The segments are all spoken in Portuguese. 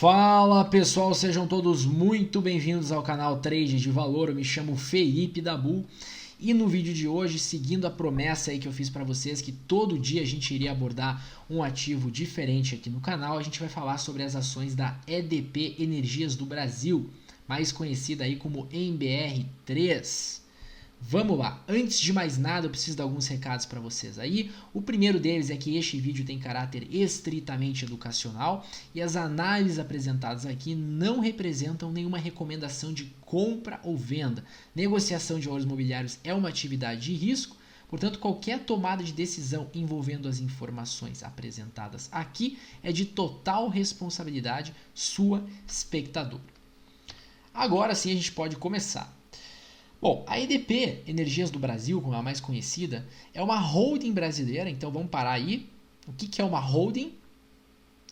Fala pessoal, sejam todos muito bem-vindos ao canal Trade de Valor. Eu me chamo Felipe Dabu e no vídeo de hoje, seguindo a promessa aí que eu fiz para vocês que todo dia a gente iria abordar um ativo diferente aqui no canal, a gente vai falar sobre as ações da EDP Energias do Brasil, mais conhecida aí como MBR3. Vamos lá, antes de mais nada eu preciso dar alguns recados para vocês aí. O primeiro deles é que este vídeo tem caráter estritamente educacional e as análises apresentadas aqui não representam nenhuma recomendação de compra ou venda. Negociação de valores imobiliários é uma atividade de risco, portanto qualquer tomada de decisão envolvendo as informações apresentadas aqui é de total responsabilidade sua, espectador. Agora sim a gente pode começar. Bom, a EDP Energias do Brasil, como é a mais conhecida, é uma holding brasileira, então vamos parar aí. O que é uma holding?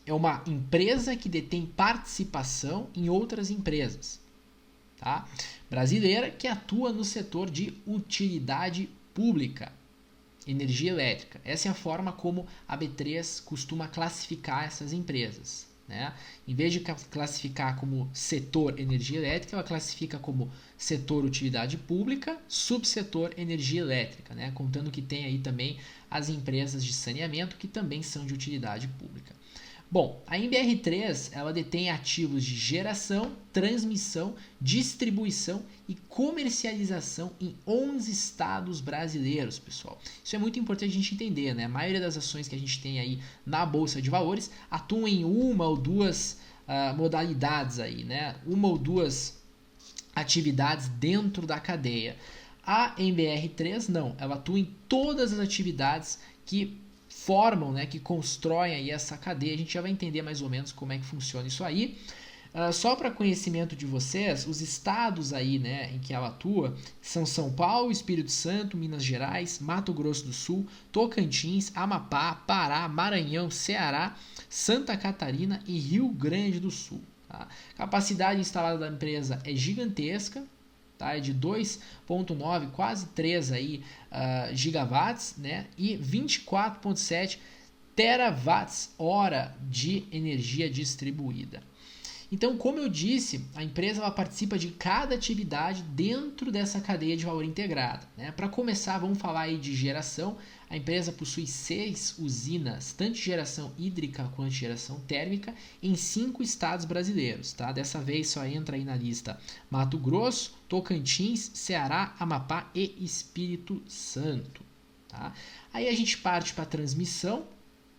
É uma empresa que detém participação em outras empresas, tá? Brasileira que atua no setor de utilidade pública, energia elétrica. Essa é a forma como a B3 costuma classificar essas empresas. Né? Em vez de classificar como setor energia elétrica, ela classifica como setor utilidade pública, subsetor energia elétrica, né? Contando que tem aí também as empresas de saneamento que também são de utilidade pública. Bom, a MBR3 ela detém ativos de geração, transmissão, distribuição e comercialização em 11 estados brasileiros, pessoal. Isso é muito importante a gente entender, né? A maioria das ações que a gente tem aí na Bolsa de Valores atuam em uma ou duas modalidades aí, né? Uma ou duas atividades dentro da cadeia. A MBR3 não, ela atua em todas as atividades que formam, né, que constroem aí essa cadeia. A gente já vai entender mais ou menos como é que funciona isso aí. Só para conhecimento de vocês, os estados aí, né, em que ela atua são São Paulo, Espírito Santo, Minas Gerais, Mato Grosso do Sul, Tocantins, Amapá, Pará, Maranhão, Ceará, Santa Catarina e Rio Grande do Sul. Tá? A capacidade instalada da empresa é gigantesca. Tá? É de 2,9, quase 3 aí, gigawatts, né? E 24,7 terawatts hora de energia distribuída. Então, como eu disse, a empresa ela participa de cada atividade dentro dessa cadeia de valor integrada. Né? Para começar, vamos falar aí de geração. A empresa possui 6 usinas, tanto de geração hídrica quanto de geração térmica, em 5 estados brasileiros. Tá? Dessa vez só entra aí na lista Mato Grosso, Tocantins, Ceará, Amapá e Espírito Santo. Tá? Aí a gente parte para a transmissão.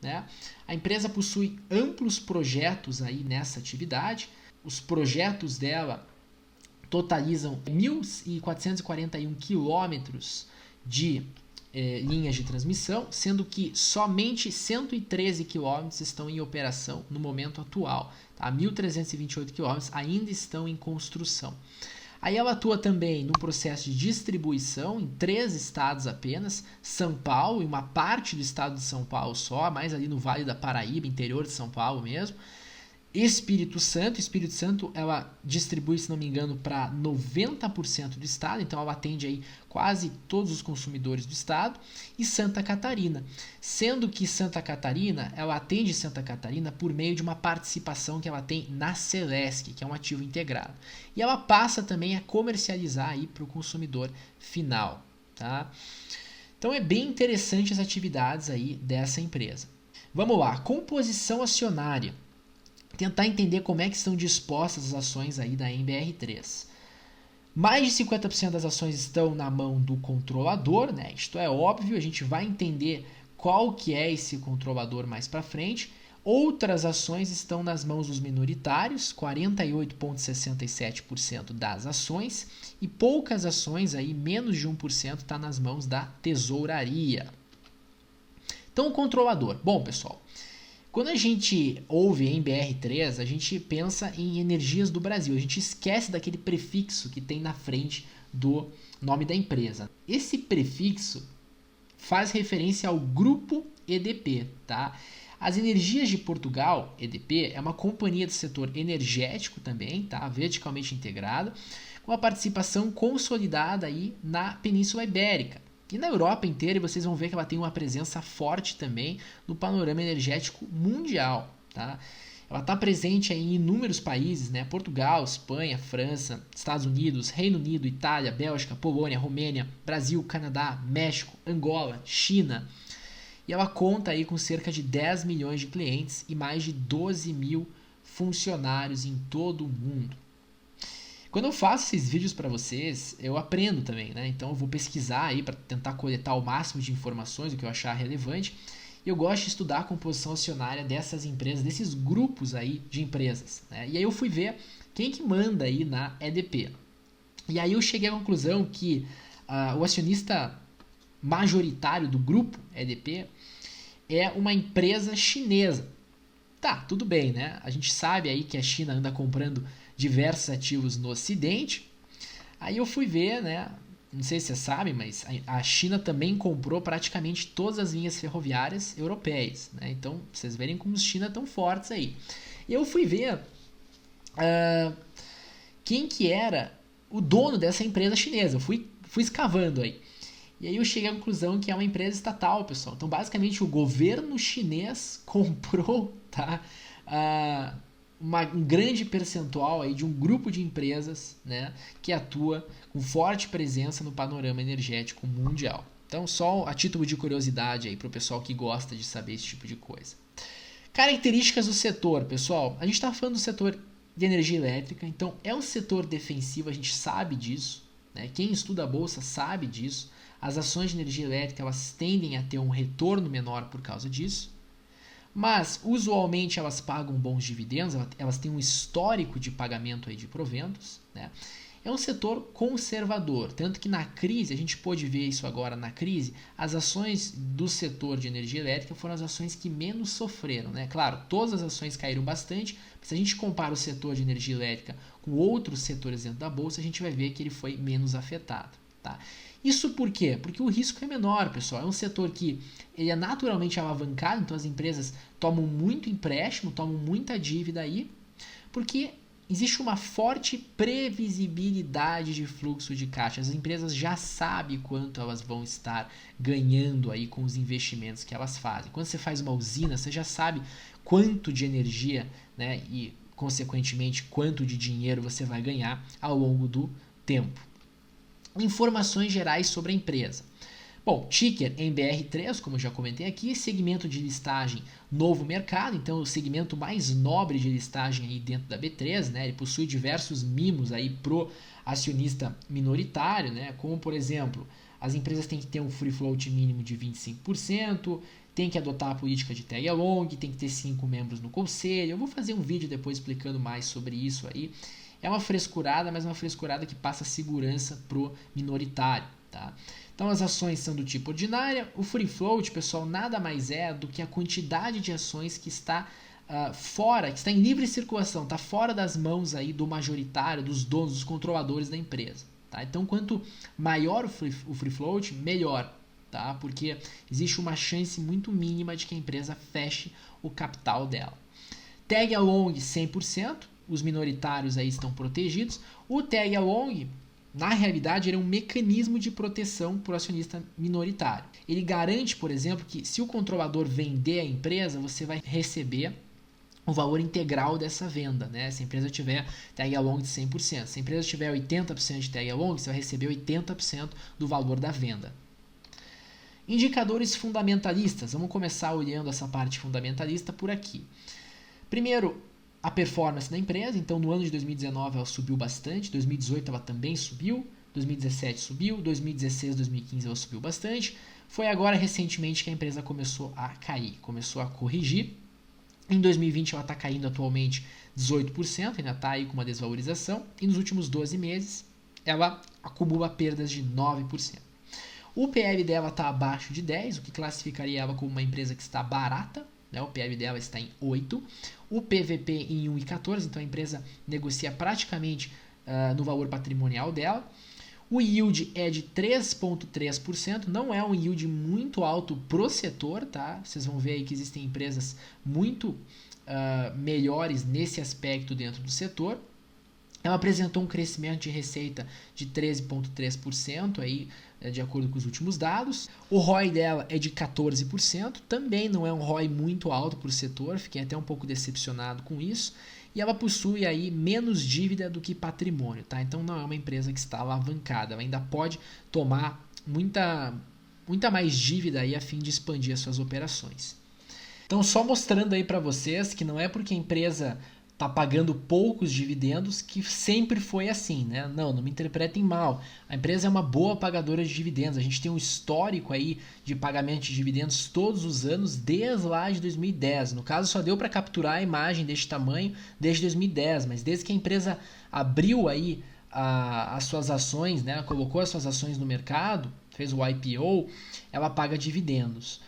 Né? A empresa possui amplos projetos aí nessa atividade. Os projetos dela totalizam 1.441 quilômetros de linhas de transmissão, sendo que somente 113 quilômetros estão em operação no momento atual. Tá? 1.328 quilômetros ainda estão em construção. Aí ela atua também no processo de distribuição em 3 estados apenas, São Paulo e uma parte do estado de São Paulo só, mais ali no Vale da Paraíba, interior de São Paulo mesmo. Espírito Santo ela distribui, se não me engano, para 90% do estado, então ela atende aí quase todos os consumidores do estado, e Santa Catarina, sendo que ela atende Santa Catarina por meio de uma participação que ela tem na Celesc, que é um ativo integrado, e ela passa também a comercializar aí para o consumidor final, tá? Então é bem interessante as atividades aí dessa empresa. Vamos lá, composição acionária. Tentar entender como é que estão dispostas as ações aí da MBR3. Mais de 50% das ações estão na mão do controlador, né? Isto é óbvio, a gente vai entender qual que é esse controlador mais para frente. Outras ações estão nas mãos dos minoritários, 48,67% das ações, e poucas ações, aí, menos de 1%, está nas mãos da tesouraria. Então, o controlador. Bom, pessoal, quando a gente ouve MBR3, a gente pensa em Energias do Brasil. A gente esquece daquele prefixo que tem na frente do nome da empresa. Esse prefixo faz referência ao grupo EDP. Tá? As Energias de Portugal, EDP, é uma companhia do setor energético também, tá? Verticalmente integrada, com a participação consolidada aí na Península Ibérica. E na Europa inteira, vocês vão ver que ela tem uma presença forte também no panorama energético mundial. Tá? ela está presente aí em inúmeros países, né? Portugal, Espanha, França, Estados Unidos, Reino Unido, Itália, Bélgica, Polônia, Romênia, Brasil, Canadá, México, Angola, China. E ela conta aí com cerca de 10 milhões de clientes e mais de 12 mil funcionários em todo o mundo. Quando eu faço esses vídeos para vocês, eu aprendo também, né? Então eu vou pesquisar aí para tentar coletar o máximo de informações, o que eu achar relevante. E eu gosto de estudar a composição acionária dessas empresas, desses grupos aí de empresas, né? E aí eu fui ver quem que manda aí na EDP. E aí eu cheguei à conclusão que o acionista majoritário do grupo EDP é uma empresa chinesa. Tá, tudo bem, né? A gente sabe aí que a China anda comprando diversos ativos no Ocidente. Aí eu fui ver, né? Não sei se você sabe, mas a China também comprou praticamente todas as linhas ferroviárias europeias, né? Então, vocês verem como os China estão fortes aí. E eu fui ver quem que era o dono dessa empresa chinesa. Eu fui escavando aí. E aí eu cheguei à conclusão que é uma empresa estatal, pessoal. Então, basicamente, o governo chinês comprou, tá, um grande percentual aí de um grupo de empresas, né, que atua com forte presença no panorama energético mundial. Então, só a título de curiosidade aí para o pessoal que gosta de saber esse tipo de coisa. Características do setor, pessoal. A gente está falando do setor de energia elétrica, então é um setor defensivo, a gente sabe disso, né? Quem estuda a bolsa sabe disso. As ações de energia elétrica elas tendem a ter um retorno menor por causa disso, mas usualmente elas pagam bons dividendos, elas têm um histórico de pagamento aí de proventos, né? É um setor conservador, tanto que na crise, a gente pôde ver isso agora na crise, as ações do setor de energia elétrica foram as ações que menos sofreram, né? Claro, todas as ações caíram bastante, mas se a gente compara o setor de energia elétrica com outros setores dentro da bolsa, a gente vai ver que ele foi menos afetado, tá? Isso por quê? Porque o risco é menor, pessoal. É um setor que ele é naturalmente alavancado, então as empresas tomam muito empréstimo, tomam muita dívida aí, porque existe uma forte previsibilidade de fluxo de caixa. As empresas já sabem quanto elas vão estar ganhando aí com os investimentos que elas fazem. Quando você faz uma usina, você já sabe quanto de energia, né, e consequentemente quanto de dinheiro você vai ganhar ao longo do tempo. Informações gerais sobre a empresa. Bom, ticker MBR3, como eu já comentei aqui, segmento de listagem novo mercado, então o segmento mais nobre de listagem aí dentro da B3, né? Ele possui diversos mimos aí pro acionista minoritário, né? Como por exemplo, as empresas têm que ter um free float mínimo de 25%, tem que adotar a política de tag along, tem que ter 5 membros no conselho. Eu vou fazer um vídeo depois explicando mais sobre isso aí. É uma frescurada, mas uma frescurada que passa segurança pro minoritário, tá? Então as ações são do tipo ordinária. O free float, pessoal, nada mais é do que a quantidade de ações que está fora, que está em livre circulação, está fora das mãos aí do majoritário, dos donos, dos controladores da empresa, tá? Então quanto maior o free float, melhor, tá? Porque existe uma chance muito mínima de que a empresa feche o capital dela. Tag along 100%. Os minoritários aí estão protegidos. O tag along, na realidade, ele é um mecanismo de proteção para o acionista minoritário. Ele garante, por exemplo, que se o controlador vender a empresa, você vai receber o valor integral dessa venda, né? Se a empresa tiver tag along de 100%. Se a empresa tiver 80% de tag along, você vai receber 80% do valor da venda. Indicadores fundamentalistas. Vamos começar olhando essa parte fundamentalista por aqui. Primeiro, a performance da empresa. Então no ano de 2019 ela subiu bastante, 2018 ela também subiu, 2017 subiu, 2016, 2015 ela subiu bastante. Foi agora recentemente que a empresa começou a cair, começou a corrigir. Em 2020 ela está caindo atualmente 18%, ainda está aí com uma desvalorização, e nos últimos 12 meses ela acumula perdas de 9%. O PL dela está abaixo de 10, o que classificaria ela como uma empresa que está barata, né? O PL dela está em 8, o PVP em 1,14, então a empresa negocia praticamente no valor patrimonial dela. O yield é de 3,3%, não é um yield muito alto pro setor, tá? Vocês vão ver aí que existem empresas muito melhores nesse aspecto dentro do setor. Ela apresentou um crescimento de receita de 13,3% aí de acordo com os últimos dados. O ROI dela é de 14%, também não é um ROI muito alto para o setor, fiquei até um pouco decepcionado com isso. E ela possui aí menos dívida do que patrimônio, tá? Então não é uma empresa que está alavancada, ela ainda pode tomar muita mais dívida aí a fim de expandir as suas operações. Então só mostrando aí para vocês que não é porque a empresa está pagando poucos dividendos que sempre foi assim, né? Não me interpretem mal. A empresa é uma boa pagadora de dividendos. A gente tem um histórico aí de pagamento de dividendos todos os anos desde lá de 2010. No caso, só deu para capturar a imagem deste tamanho desde 2010, mas desde que a empresa abriu aí as suas ações, né? Colocou as suas ações no mercado, fez o IPO, ela paga dividendos.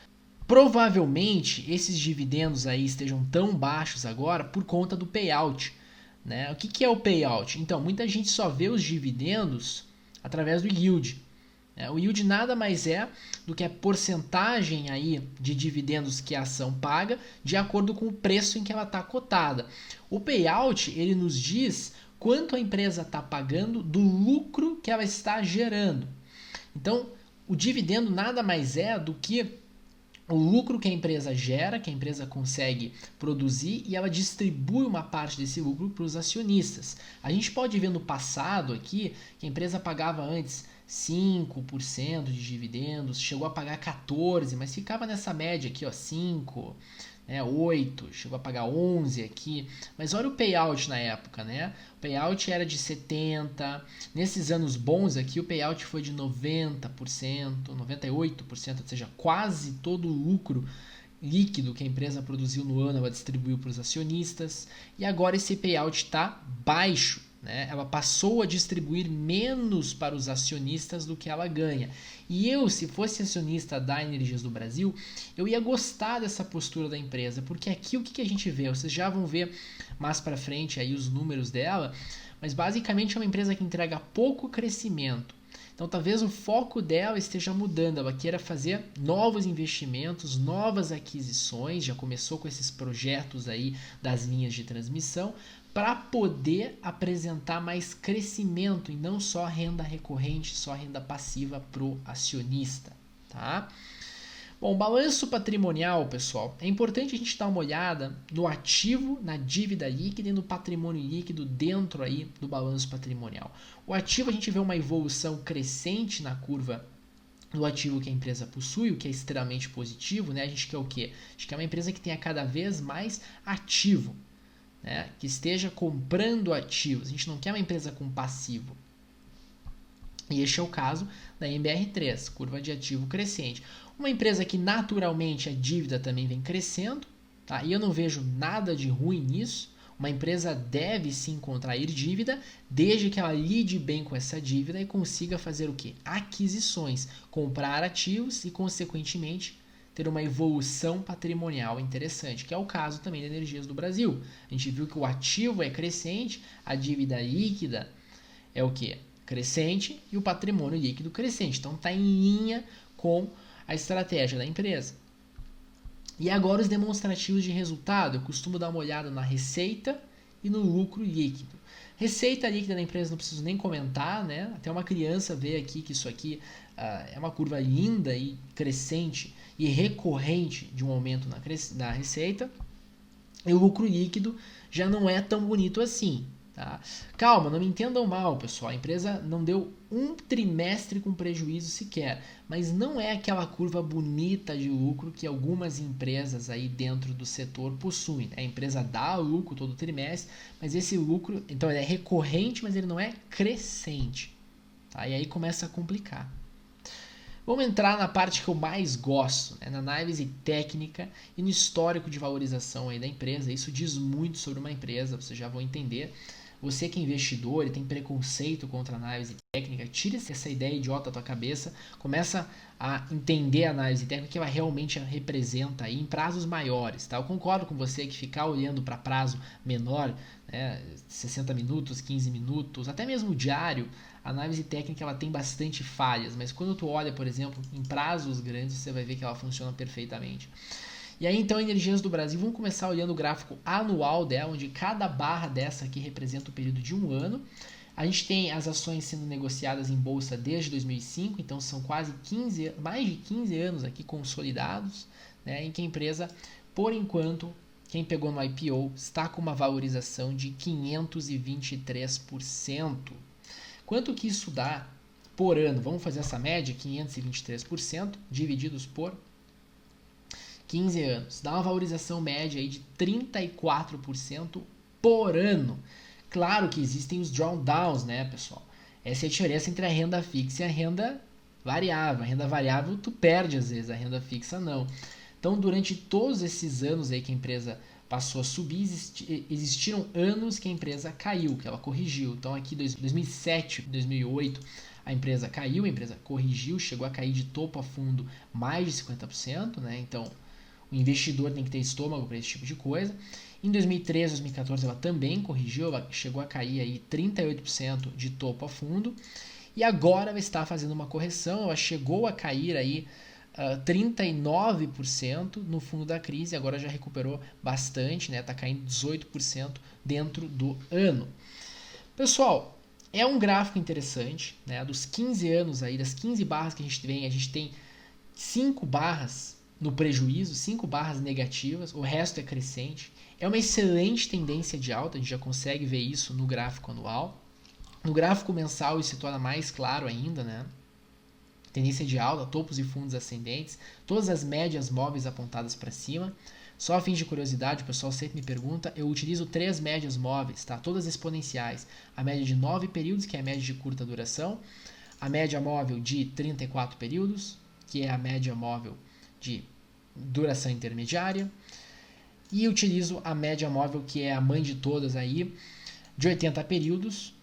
Provavelmente esses dividendos aí estejam tão baixos agora por conta do payout, né? O que é o payout? Então, muita gente só vê os dividendos através do yield. O yield nada mais é do que a porcentagem aí de dividendos que a ação paga de acordo com o preço em que ela está cotada. O payout, ele nos diz quanto a empresa está pagando do lucro que ela está gerando. Então, o dividendo nada mais é do que o lucro que a empresa gera, que a empresa consegue produzir, e ela distribui uma parte desse lucro para os acionistas. A gente pode ver no passado aqui que a empresa pagava antes 5% de dividendos, chegou a pagar 14%, mas ficava nessa média aqui, ó, 5%, 8%, chegou a pagar 11% aqui. Mas olha o payout na época, né? O payout era de 70%. Nesses anos bons aqui, o payout foi de 90%, 98%, ou seja, quase todo o lucro líquido que a empresa produziu no ano ela distribuiu para os acionistas. E agora esse payout está baixo, né? Ela passou a distribuir menos para os acionistas do que ela ganha. E eu, se fosse acionista da Energias do Brasil, eu ia gostar dessa postura da empresa, porque aqui o que a gente vê? Vocês já vão ver mais para frente aí os números dela, mas basicamente é uma empresa que entrega pouco crescimento. Então talvez o foco dela esteja mudando, ela queira fazer novos investimentos, novas aquisições, já começou com esses projetos aí das linhas de transmissão, para poder apresentar mais crescimento e não só renda recorrente, só renda passiva para o acionista, tá? Bom, balanço patrimonial, pessoal, é importante a gente dar uma olhada no ativo, na dívida líquida e no patrimônio líquido dentro aí do balanço patrimonial. O ativo a gente vê uma evolução crescente na curva do ativo que a empresa possui, o que é extremamente positivo, né? A gente quer o quê? A gente quer uma empresa que tenha cada vez mais ativo, né? Que esteja comprando ativos. A gente não quer uma empresa com passivo. E este é o caso da MBR3, curva de ativo crescente. Uma empresa que naturalmente a dívida também vem crescendo, tá? E eu não vejo nada de ruim nisso. Uma empresa deve sim contrair dívida, desde que ela lide bem com essa dívida e consiga fazer o quê? Aquisições, comprar ativos e, consequentemente, ter uma evolução patrimonial interessante, que é o caso também da Energias do Brasil. A gente viu que o ativo é crescente, a dívida líquida é o quê? Crescente e o patrimônio líquido crescente. Então está em linha com a estratégia da empresa. E agora os demonstrativos de resultado. Eu costumo dar uma olhada na receita e no lucro líquido. Receita líquida da empresa não preciso nem comentar, né? Até uma criança vê aqui que isso aqui é uma curva linda e crescente e recorrente de um aumento na receita. E o lucro líquido já não é tão bonito assim. Tá? Calma, não me entendam mal, pessoal. A empresa não deu um trimestre com prejuízo sequer, mas não é aquela curva bonita de lucro que algumas empresas aí dentro do setor possuem. A empresa dá lucro todo trimestre, mas esse lucro, então ele é recorrente, mas ele não é crescente. Tá? E aí começa a complicar. Vamos entrar na parte que eu mais gosto, né? Na análise técnica e no histórico de valorização aí da empresa. Isso diz muito sobre uma empresa, vocês já vão entender. Você que é investidor e tem preconceito contra a análise técnica, tira essa ideia idiota da tua cabeça, começa a entender a análise técnica que ela realmente representa aí em prazos maiores. Tá? Eu concordo com você que ficar olhando para prazo menor, né, 60 minutos, 15 minutos, até mesmo diário, a análise técnica ela tem bastante falhas, mas quando tu olha, por exemplo, em prazos grandes, você vai ver que ela funciona perfeitamente. E aí então Energias do Brasil, vamos começar olhando o gráfico anual dela, onde cada barra dessa aqui representa o período de um ano. A gente tem as ações sendo negociadas em bolsa desde 2005, então são mais de 15 anos aqui consolidados, né, em que a empresa, por enquanto, quem pegou no IPO, está com uma valorização de 523%. Quanto que isso dá por ano? Vamos fazer essa média, 523% divididos por 15 anos. Dá uma valorização média aí de 34% por ano. Claro que existem os drawdowns, né, pessoal? Essa é a diferença entre a renda fixa e a renda variável. A renda variável tu perde às vezes, a renda fixa não. Então, durante todos esses anos aí que a empresa passou a subir, existiram anos que a empresa caiu, que ela corrigiu. Então, aqui 2007, 2008, a empresa caiu, a empresa corrigiu, chegou a cair de topo a fundo mais de 50%, né? Então, o investidor tem que ter estômago para esse tipo de coisa. Em 2013, 2014, ela também corrigiu, ela chegou a cair aí 38% de topo a fundo. E agora ela está fazendo uma correção, ela chegou a cair aí 39% no fundo da crise, agora já recuperou bastante, né? Está caindo 18% dentro do ano. Pessoal, é um gráfico interessante, né? Dos 15 anos aí, das 15 barras que a gente tem 5 barras no prejuízo, 5 barras negativas, o resto é crescente. É uma excelente tendência de alta, a gente já consegue ver isso no gráfico anual. No gráfico mensal isso se torna mais claro ainda, né? Tendência de alta, topos e fundos ascendentes, todas as médias móveis apontadas para cima. Só a fim de curiosidade, o pessoal sempre me pergunta, eu utilizo 3 médias móveis, tá? Todas exponenciais. A média de 9 períodos, que é a média de curta duração, a média móvel de 34 períodos, que é a média móvel de duração intermediária, e utilizo a média móvel, que é a mãe de todas aí, de 80 períodos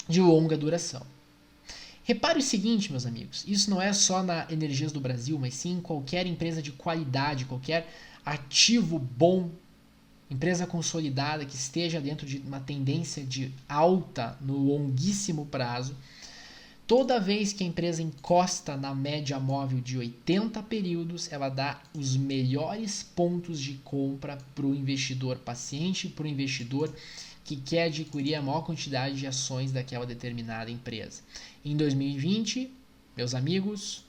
de longa duração. Repare o seguinte, meus amigos, isso não é só na Energias do Brasil, mas sim em qualquer empresa de qualidade, qualquer ativo bom, empresa consolidada que esteja dentro de uma tendência de alta no longuíssimo prazo. Toda vez que a empresa encosta na média móvel de 80 períodos, ela dá os melhores pontos de compra para o investidor paciente, para o investidor que quer adquirir a maior quantidade de ações daquela determinada empresa. Em 2020, meus amigos,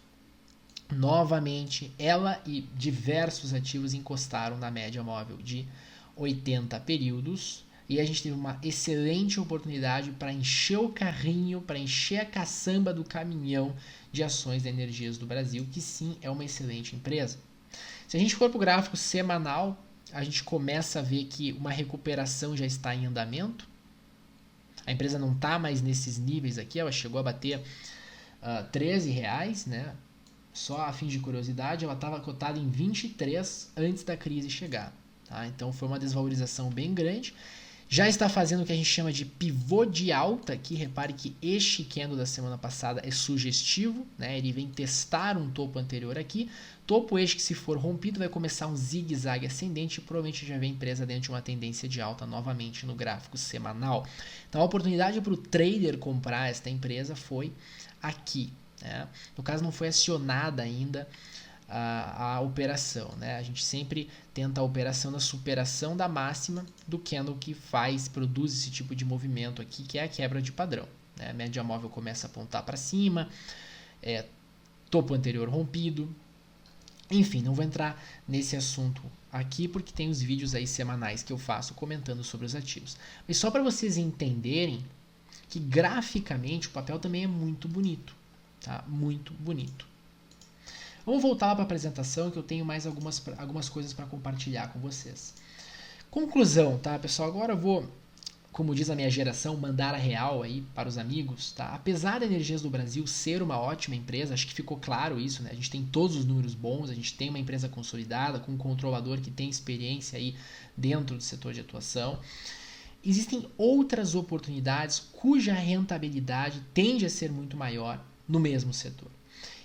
novamente, ela e diversos ativos encostaram na média móvel de 80 períodos. E a gente teve uma excelente oportunidade para encher o carrinho, para encher a caçamba do caminhão de ações da Energias do Brasil, que sim é uma excelente empresa. Se a gente for para o gráfico semanal, a gente começa a ver que uma recuperação já está em andamento. A empresa não está mais nesses níveis aqui, ela chegou a bater R$13, né? Só a fim de curiosidade, ela estava cotada em 23 antes da crise chegar. Tá? Então foi uma desvalorização bem grande. Já está fazendo o que a gente chama de pivô de alta aqui. Repare que este candle da semana passada é sugestivo, né? Ele vem testar um topo anterior aqui. Topo este que, se for rompido, vai começar um zigue-zague ascendente e provavelmente já vem presa dentro de uma tendência de alta novamente no gráfico semanal. Então a oportunidade para o trader comprar esta empresa foi aqui, né? No caso, não foi acionada ainda a operação, né? A gente sempre tenta a operação na superação da máxima do candle que produz esse tipo de movimento aqui, que é a quebra de padrão, né? A média móvel começa a apontar para cima, topo anterior rompido. Enfim, não vou entrar nesse assunto aqui porque tem os vídeos aí semanais que eu faço comentando sobre os ativos. Mas só para vocês entenderem que graficamente o papel também é muito bonito, tá? Muito bonito. Vamos voltar para a apresentação que eu tenho mais algumas coisas para compartilhar com vocês. Conclusão, tá, pessoal? Agora eu vou, como diz a minha geração, mandar a real aí para os amigos, tá? Apesar da Energias do Brasil ser uma ótima empresa, acho que ficou claro isso, né? A gente tem todos os números bons, a gente tem uma empresa consolidada, com um controlador que tem experiência aí dentro do setor de atuação. Existem outras oportunidades cuja rentabilidade tende a ser muito maior no mesmo setor.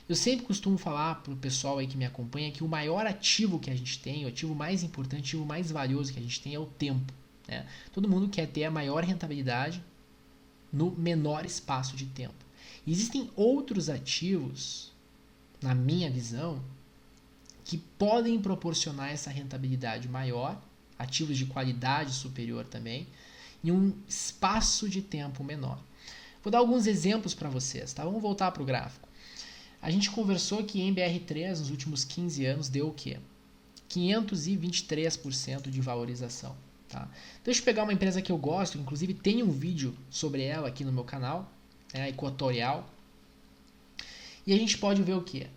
Eu sempre costumo falar para o pessoal aí que me acompanha que o maior ativo que a gente tem, o ativo mais importante, o ativo mais valioso que a gente tem é o tempo, né? Todo mundo quer ter a maior rentabilidade no menor espaço de tempo. Existem outros ativos, na minha visão, que podem proporcionar essa rentabilidade maior, ativos de qualidade superior também, em um espaço de tempo menor. Vou dar alguns exemplos para vocês, tá? Vamos voltar para o gráfico. A gente conversou que em BR3 nos últimos 15 anos deu o quê? 523% de valorização. Tá? Deixa eu pegar uma empresa que eu gosto, inclusive tem um vídeo sobre ela aqui no meu canal, a Equatorial. E a gente pode ver o quê?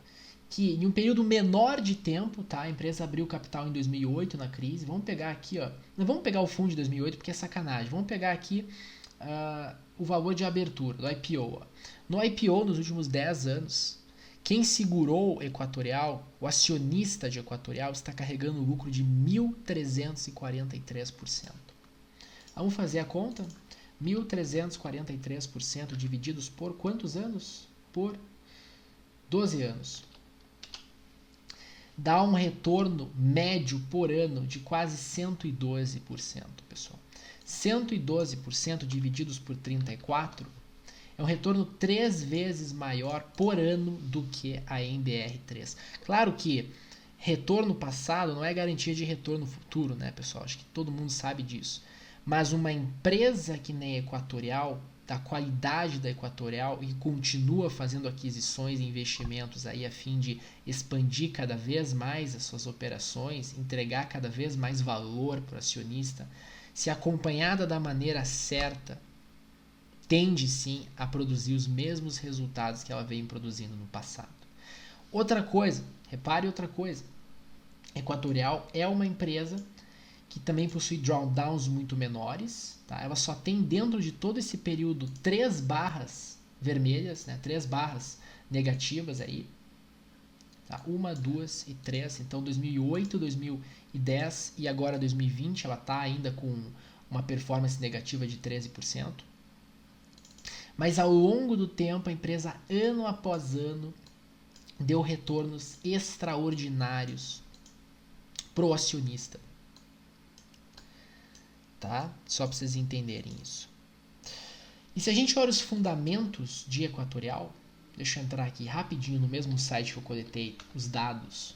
Que em um período menor de tempo, tá? A empresa abriu capital em 2008 na crise. Vamos pegar aqui, ó, não vamos pegar o fundo de 2008 porque é sacanagem. Vamos pegar aqui o valor de abertura do IPO. Ó. No IPO, nos últimos 10 anos, quem segurou Equatorial, o acionista de Equatorial, está carregando um lucro de 1.343%. Vamos fazer a conta? 1.343% divididos por quantos anos? Por 12 anos. Dá um retorno médio por ano de quase 112%, pessoal. 112% divididos por 34 é um retorno 3 vezes maior por ano do que a MBR3. Claro que retorno passado não é garantia de retorno futuro, né, pessoal? Acho que todo mundo sabe disso. Mas uma empresa que nem a Equatorial, da qualidade da Equatorial, e continua fazendo aquisições e investimentos aí a fim de expandir cada vez mais as suas operações, entregar cada vez mais valor para o acionista, se acompanhada da maneira certa, tende sim a produzir os mesmos resultados que ela vem produzindo no passado. Outra coisa, repare outra coisa, Equatorial é uma empresa que também possui drawdowns muito menores, tá? Ela só tem dentro de todo esse período 3 barras vermelhas, né? 3 barras negativas aí, tá? 1, 2 e 3, então 2008, 2010 e agora 2020 ela está ainda com uma performance negativa de 13%. Mas ao longo do tempo, a empresa, ano após ano, deu retornos extraordinários para o acionista. Tá? Só para vocês entenderem isso. E se a gente olha os fundamentos de Equatorial, deixa eu entrar aqui rapidinho no mesmo site que eu coletei os dados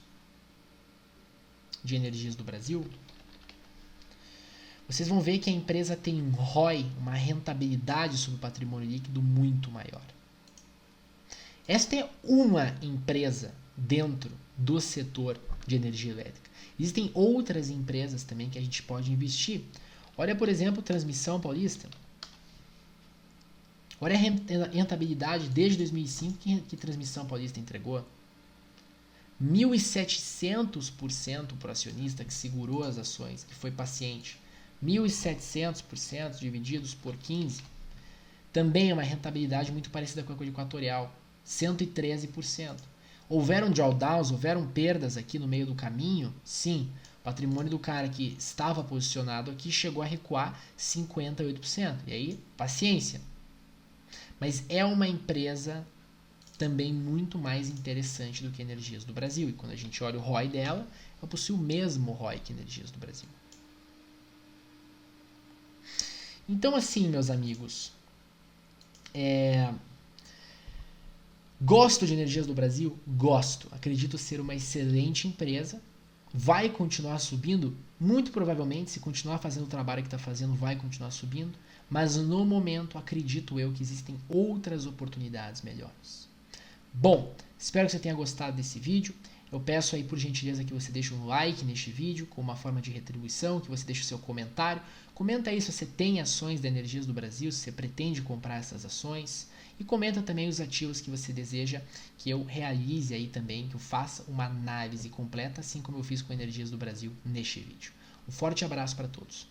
de Energias do Brasil. Vocês vão ver que a empresa tem um ROI, uma rentabilidade sobre o patrimônio líquido muito maior. Esta é uma empresa dentro do setor de energia elétrica. Existem outras empresas também que a gente pode investir. Olha, por exemplo, Transmissão Paulista. Olha a rentabilidade desde 2005 que Transmissão Paulista entregou. 1.700% para o acionista que segurou as ações, que foi paciente. 1.700% divididos por 15, também é uma rentabilidade muito parecida com a de Equatorial, 113%. Houveram drawdowns, houveram perdas aqui no meio do caminho? Sim. O patrimônio do cara que estava posicionado aqui chegou a recuar 58%. E aí, paciência. Mas é uma empresa também muito mais interessante do que Energias do Brasil. E quando a gente olha o ROI dela, ela possui o mesmo ROI que Energias do Brasil. Então, assim, meus amigos, gosto de Energias do Brasil? Gosto. Acredito ser uma excelente empresa. Vai continuar subindo? Muito provavelmente, se continuar fazendo o trabalho que está fazendo, vai continuar subindo. Mas no momento, acredito eu que existem outras oportunidades melhores. Bom, espero que você tenha gostado desse vídeo. Eu peço aí, por gentileza, que você deixe um like neste vídeo, com uma forma de retribuição, que você deixe o seu comentário. Comenta aí se você tem ações da Energias do Brasil, se você pretende comprar essas ações. E comenta também os ativos que você deseja que eu realize aí também, que eu faça uma análise completa, assim como eu fiz com Energias do Brasil neste vídeo. Um forte abraço para todos.